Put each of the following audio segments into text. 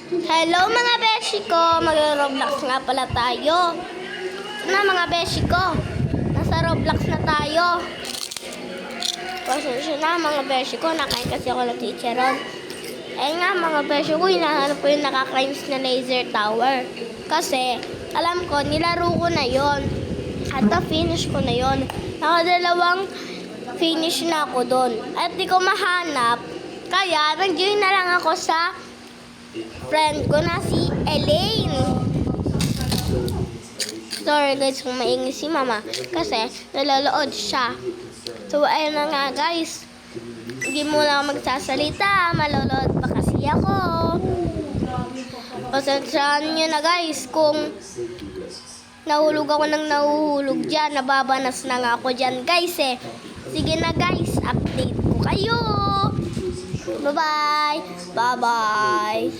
Hello mga beshi ko, mag-Roblox nga pala tayo. Mga beshi ko, nasa Roblox na tayo. Pasensya na mga beshi ko, nakain kasi ako ng chicharon. Nga mga beshi ko, hinahanap ko yung nakakainis na laser tower. Kasi, alam ko, nilaro ko na yon. At na-finish ko na yon. Nakadalawang finish na ako doon. At di ko mahanap. Kaya, nag-join na lang ako sa friend ko na si Elaine. Sorry guys kung maingay si mama kasi nalolood siya. So ayun na nga guys. Hindi muna ako magsasalita. Malolood pa kasi ako. Pasensyaan nyo na guys kung nahulog ako ng nahuhulog dyan. Nababanas na nga ako dyan guys eh. Sige na guys. Update ko kayo. Bye-bye. Bye-bye.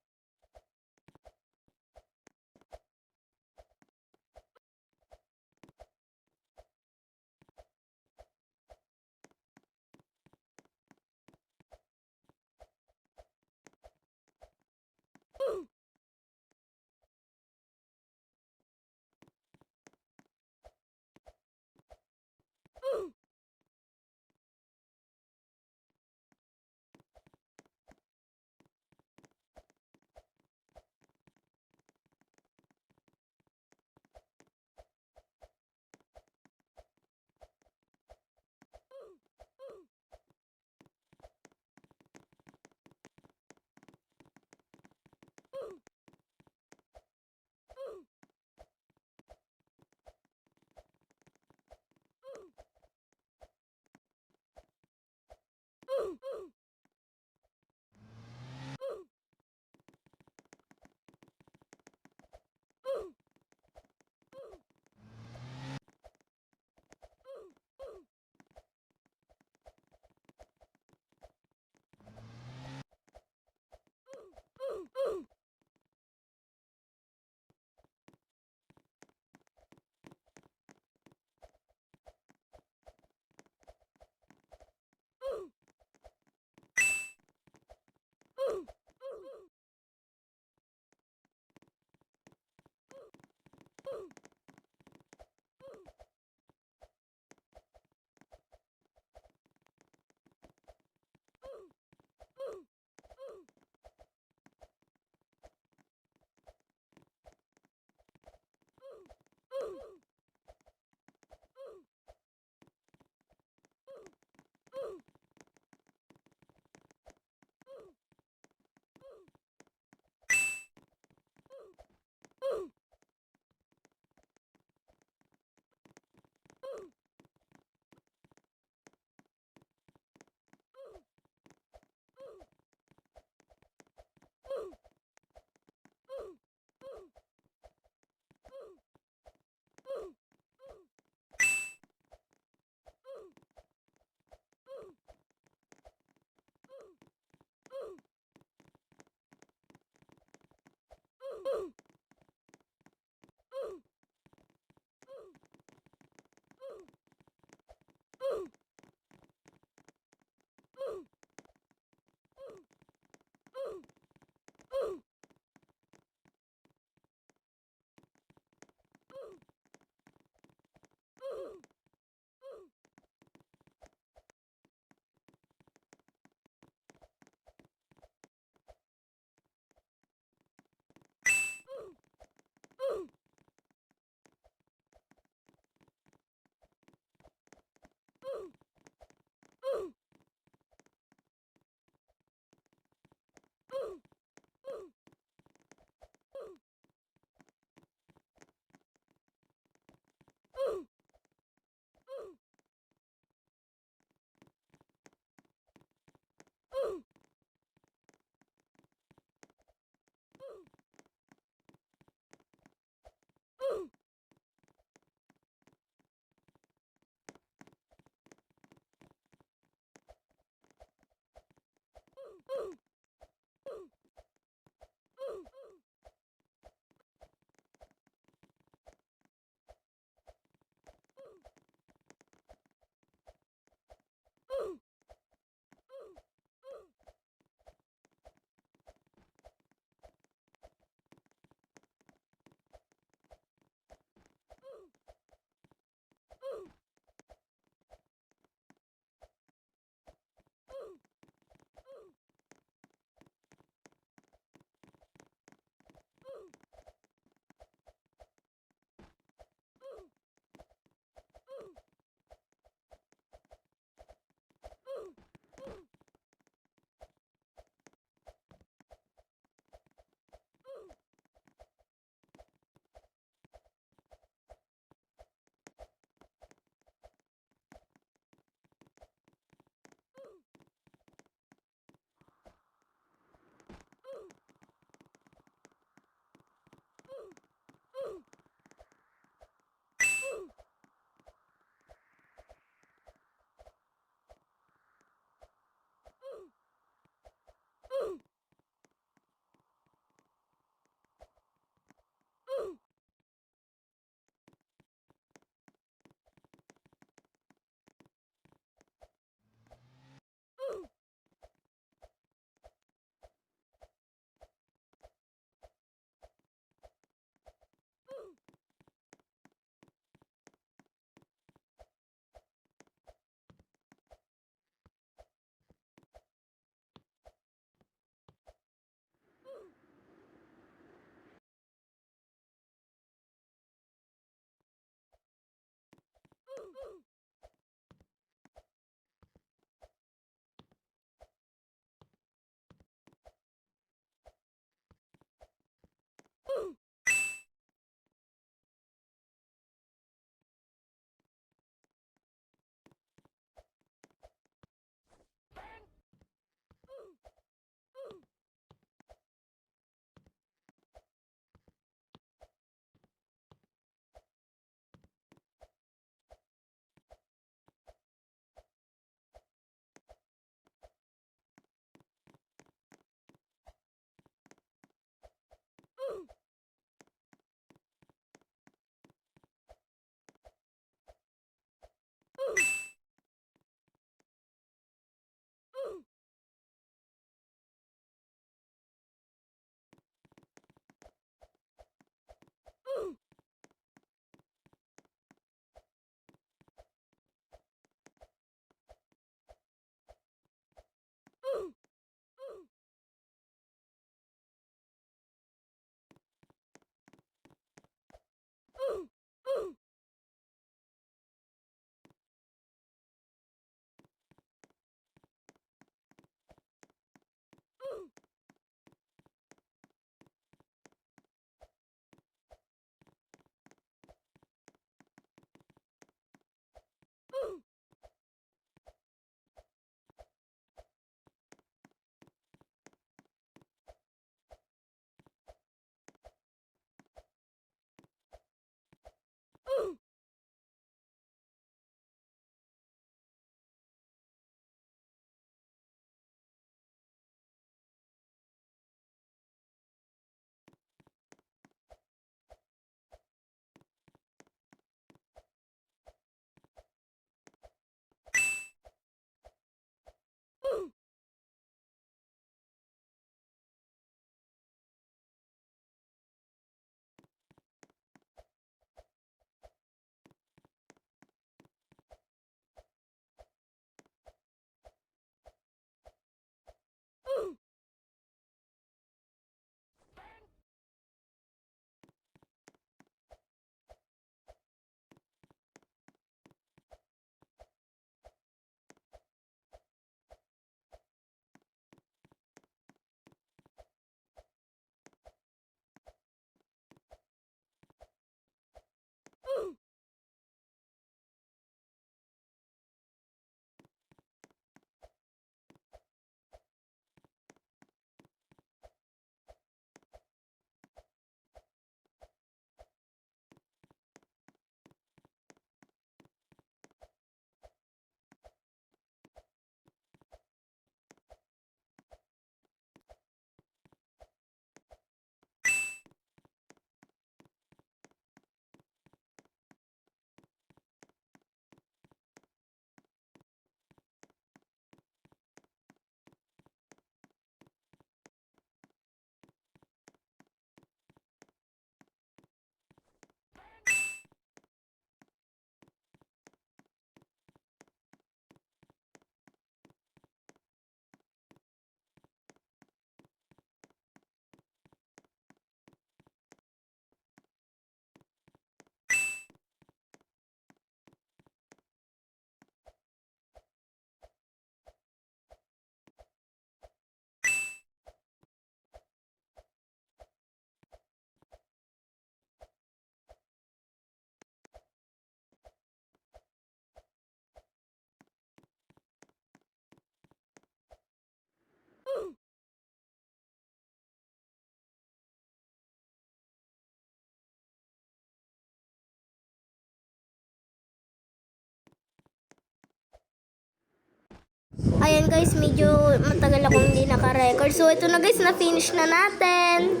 lang guys, medyo matagal akong hindi naka-record. So ito na guys, na-finish na natin.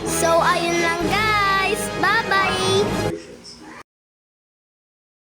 So ayun lang guys. Bye-bye!